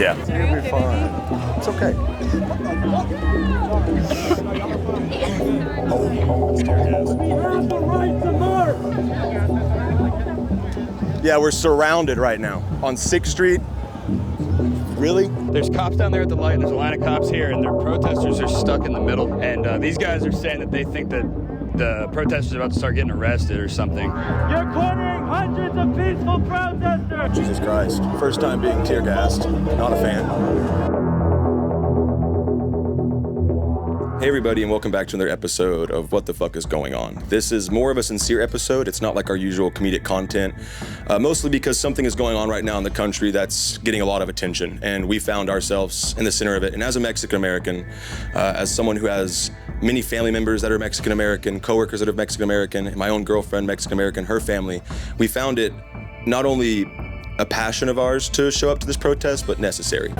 Yeah. You'll be fine. It's okay. Yeah, we're surrounded right now on 6th Street. Really? There's cops down there at the light, and there's a line of cops here, and their protesters are stuck in the middle. And these guys are saying that they think that the protesters are about to start getting arrested or something. You're cornering hundreds of peaceful protesters! Jesus Christ. First time being tear gassed. Not a fan. Hey everybody, and welcome back to another episode of What the Fuck is Going On. This is more of a sincere episode. It's not like our usual comedic content, mostly because something is going on right now in the country that's getting a lot of attention, and we found ourselves in the center of it. And as a Mexican-American, as someone who has many family members that are Mexican-American, coworkers that are Mexican-American, my own girlfriend Mexican-American, her family, we found it not only a passion of ours to show up to this protest, but necessary.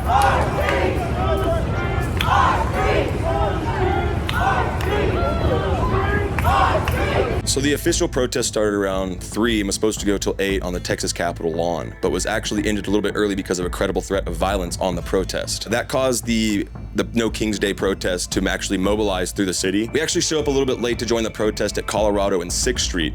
So the official protest started around 3 and was supposed to go till 8 on the Texas Capitol lawn, but was actually ended a little bit early because of a credible threat of violence on the protest. That caused the No King's Day protest to actually mobilize through the city. We actually show up a little bit late to join the protest at Colorado and 6th Street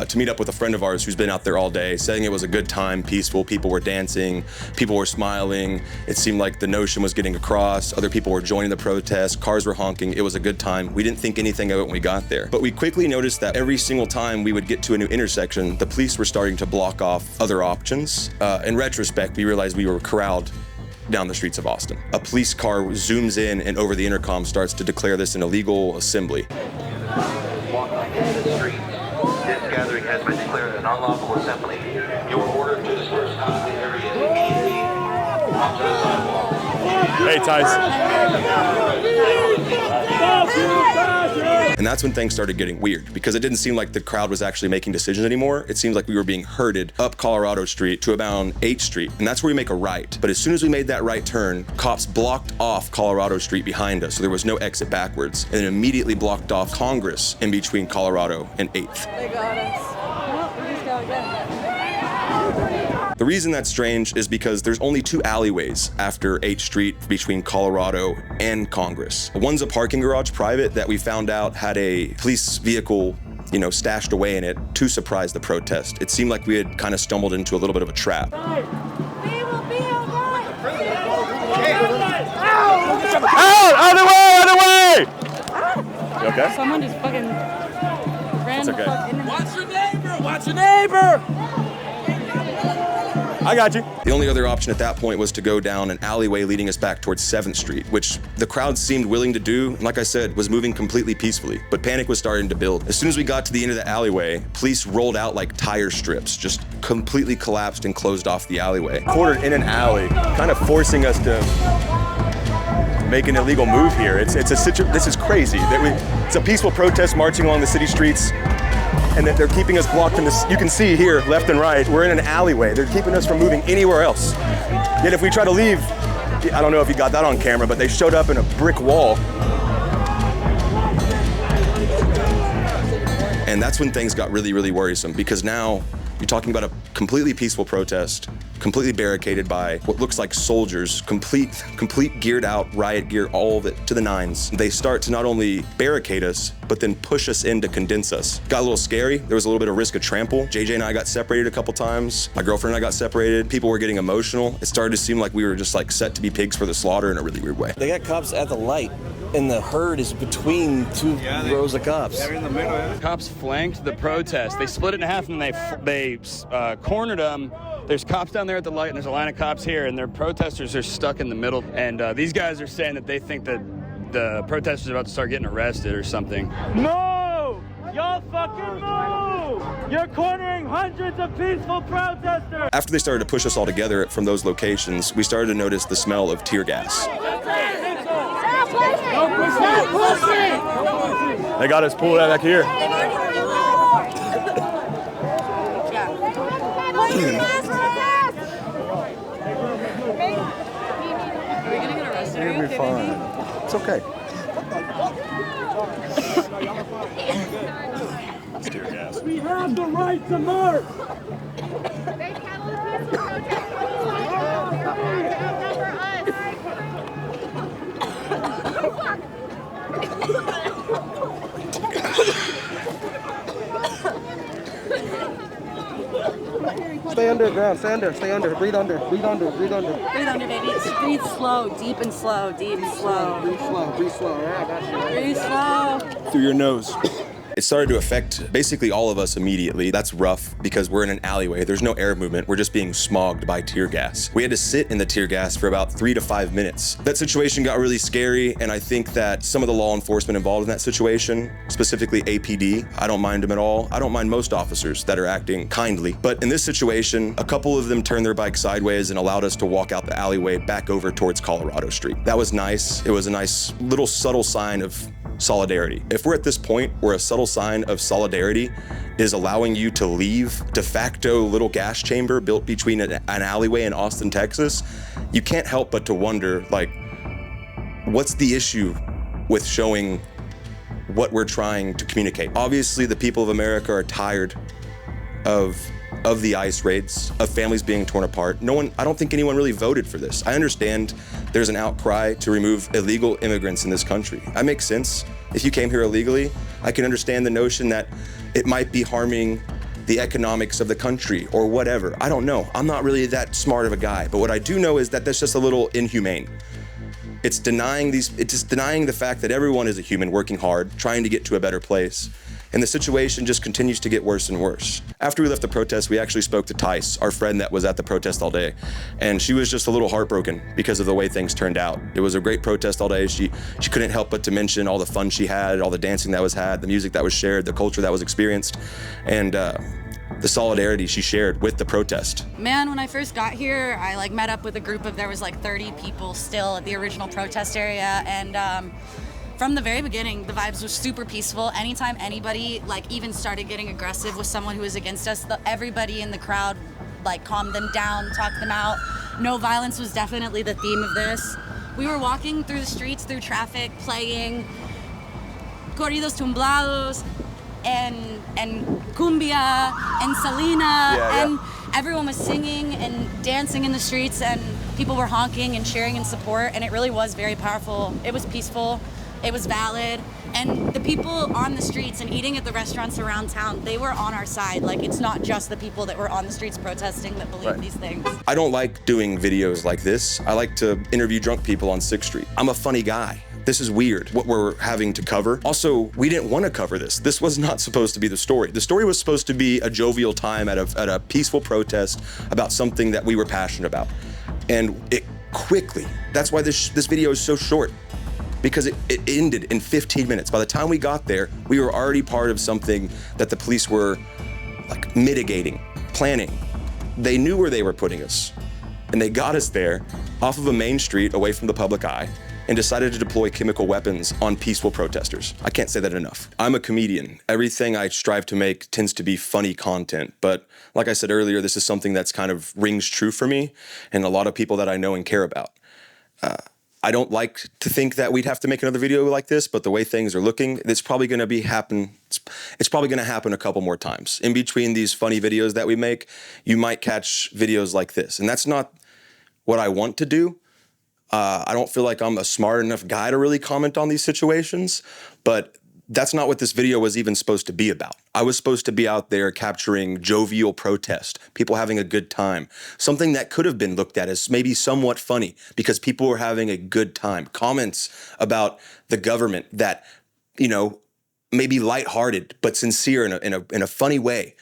to meet up with a friend of ours who's been out there all day, saying it was a good time, peaceful, people were dancing, people were smiling, it seemed like the notion was getting across, other people were joining the protest, cars were honking, it was a good time. We didn't think anything of it when we got there. But we quickly noticed that every single time we would get to a new intersection, the police were starting to block off other options. In retrospect, we realized we were corralled down the streets of Austin. A police car zooms in and over the intercom starts to declare this an illegal assembly. Walk into the street. This gathering has been declared an unlawful assembly. You are ordered to disperse out of the area immediately onto the sidewalk. Hey, Tyson. And that's when things started getting weird, because it didn't seem like the crowd was actually making decisions anymore. It seemed like we were being herded up Colorado Street to about 8th Street, and that's where we make a right. But as soon as we made that right turn, cops blocked off Colorado Street behind us, so there was no exit backwards, and then immediately blocked off Congress in between Colorado and 8th. They got us. Well, we just go again. The reason that's strange is because there's only 2 alleyways after 8th Street between Colorado and Congress. One's a parking garage private that we found out had a police vehicle, stashed away in it to surprise the protest. It seemed like we had kind of stumbled into a little bit of a trap. We will be alright. Out of the way! You okay? Someone just fucking ran the okay. fuck into me. Watch your neighbor! Watch your neighbor! I got you. The only other option at that point was to go down an alleyway leading us back towards 7th Street, which the crowd seemed willing to do, and like I said, was moving completely peacefully, but panic was starting to build. As soon as we got to the end of the alleyway, police rolled out like tire strips, just completely collapsed and closed off the alleyway. Quartered in an alley, kind of forcing us to make an illegal move here. This is crazy. It's a peaceful protest marching along the city streets, and that they're keeping us blocked in this. You can see here, left and right, we're in an alleyway. They're keeping us from moving anywhere else. Yet if we try to leave, I don't know if you got that on camera, but they showed up in a brick wall. And that's when things got really, really worrisome, because now you're talking about a completely peaceful protest, completely barricaded by what looks like soldiers, complete geared out, riot gear, all of it to the nines. They start to not only barricade us, but then push us in to condense us. Got a little scary. There was a little bit of risk of trample. JJ and I got separated a couple times. My girlfriend and I got separated. People were getting emotional. It started to seem like we were just like set to be pigs for the slaughter in a really weird way. They got cops at the light, and the herd is between 2 rows of cops. They're in the middle, yeah. Cops flanked the protest. They split it in half, and they cornered them. There's cops down there at the light, and there's a line of cops here, and their protesters are stuck in the middle. And these guys are saying that they think that the protesters are about to start getting arrested or something. Move! Y'all fucking move! You're cornering hundreds of peaceful protesters! After they started to push us all together from those locations, we started to notice the smell of tear gas. They got us pulled out back here. You'll be fine. It's okay. It's tear gas. We have the right to march! They tell us this protest. Stay underground. Stay under. Stay under. Breathe under. Breathe under. Breathe under. Breathe under, baby. Breathe slow, deep and slow, deep and slow. Breathe slow. Breathe slow. Yeah, I got you. Breathe slow. Through your nose. It started to affect basically all of us immediately. That's rough because we're in an alleyway. There's no air movement. We're just being smogged by tear gas. We had to sit in the tear gas for about 3 to 5 minutes. That situation got really scary, and I think that some of the law enforcement involved in that situation, specifically APD, I don't mind them at all. I don't mind most officers that are acting kindly. But in this situation, a couple of them turned their bike sideways and allowed us to walk out the alleyway back over towards Colorado Street. That was nice. It was a nice little subtle sign of solidarity. If we're at this point where a subtle sign of solidarity is allowing you to leave de facto little gas chamber built between an alleyway in Austin, Texas, you can't help but to wonder, like, what's the issue with showing what we're trying to communicate? Obviously, the people of America are tired of the ICE raids, of families being torn apart. I don't think anyone really voted for this. I understand there's an outcry to remove illegal immigrants in this country. That makes sense. If you came here illegally, I can understand the notion that it might be harming the economics of the country or whatever. I don't know. I'm not really that smart of a guy, but what I do know is that that's just a little inhumane. It's denying the fact that everyone is a human working hard, trying to get to a better place. And the situation just continues to get worse and worse. After we left the protest, we actually spoke to Tice, our friend that was at the protest all day. And she was just a little heartbroken because of the way things turned out. It was a great protest all day. She couldn't help but to mention all the fun she had, all the dancing that was had, the music that was shared, the culture that was experienced, and the solidarity she shared with the protest. Man, when I first got here, I met up with a group of, there was 30 people still at the original protest area, and from the very beginning, the vibes were super peaceful. Anytime anybody even started getting aggressive with someone who was against us, everybody in the crowd calmed them down, talked them out. No violence was definitely the theme of this. We were walking through the streets, through traffic, playing corridos tumbados and cumbia and Selena, and everyone was singing and dancing in the streets, and people were honking and cheering in support, and it really was very powerful. It was peaceful. It was valid, and the people on the streets and eating at the restaurants around town, they were on our side. It's not just the people that were on the streets protesting that believe these things. I don't like doing videos like this. I like to interview drunk people on 6th Street. I'm a funny guy. This is weird, what we're having to cover. Also, we didn't want to cover this. This was not supposed to be the story. The story was supposed to be a jovial time at a peaceful protest about something that we were passionate about. And it quickly, that's why this video is so short, because it ended in 15 minutes. By the time we got there, we were already part of something that the police were mitigating, planning. They knew where they were putting us, and they got us there off of a main street away from the public eye and decided to deploy chemical weapons on peaceful protesters. I can't say that enough. I'm a comedian. Everything I strive to make tends to be funny content, but like I said earlier, this is something that's kind of rings true for me and a lot of people that I know and care about. I don't like to think that we'd have to make another video like this, but the way things are looking, it's probably going to happen. It's probably going to happen a couple more times. In between these funny videos that we make, you might catch videos like this. And that's not what I want to do. I don't feel like I'm a smart enough guy to really comment on these situations, but that's not what this video was even supposed to be about. I was supposed to be out there capturing jovial protest, people having a good time, something that could have been looked at as maybe somewhat funny because people were having a good time. Comments about the government that, maybe lighthearted but sincere in a funny way.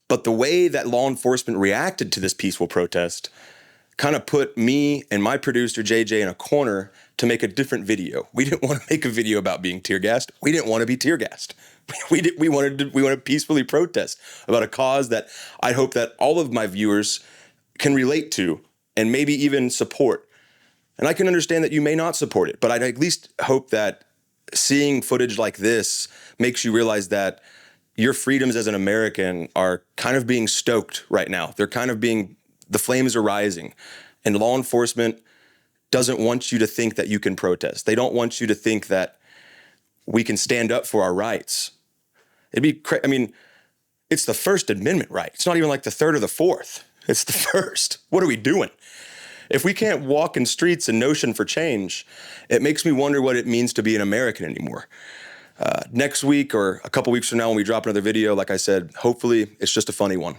But the way that law enforcement reacted to this peaceful protest kind of put me and my producer, JJ, in a corner to make a different video. We didn't want to make a video about being tear gassed. We didn't want to be tear gassed. We wanted to peacefully protest about a cause that I hope that all of my viewers can relate to and maybe even support. And I can understand that you may not support it, but I'd at least hope that seeing footage like this makes you realize that your freedoms as an American are kind of being stoked right now. The flames are rising, and law enforcement doesn't want you to think that you can protest. They don't want you to think that we can stand up for our rights. It's the First Amendment right. It's not even like the third or the fourth. It's the first. What are we doing? If we can't walk in streets and notion for change, it makes me wonder what it means to be an American anymore. Next week or a couple weeks from now when we drop another video, like I said, hopefully it's just a funny one.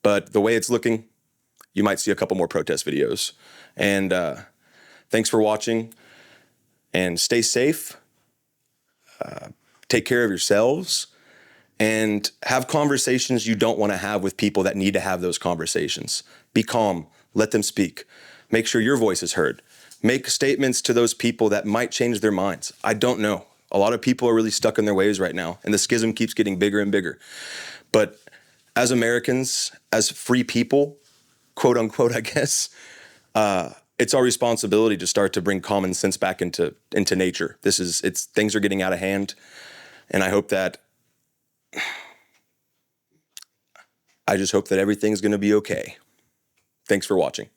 But the way it's looking, you might see a couple more protest videos. And thanks for watching, and stay safe. Take care of yourselves, and have conversations you don't want to have with people that need to have those conversations. Be calm. Let them speak. Make sure your voice is heard. Make statements to those people that might change their minds. I don't know. A lot of people are really stuck in their ways right now, and the schism keeps getting bigger and bigger. But as Americans, as free people, quote unquote, I guess, it's our responsibility to start to bring common sense back into nature. Things are getting out of hand, and I just hope that everything's going to be okay. Thanks for watching.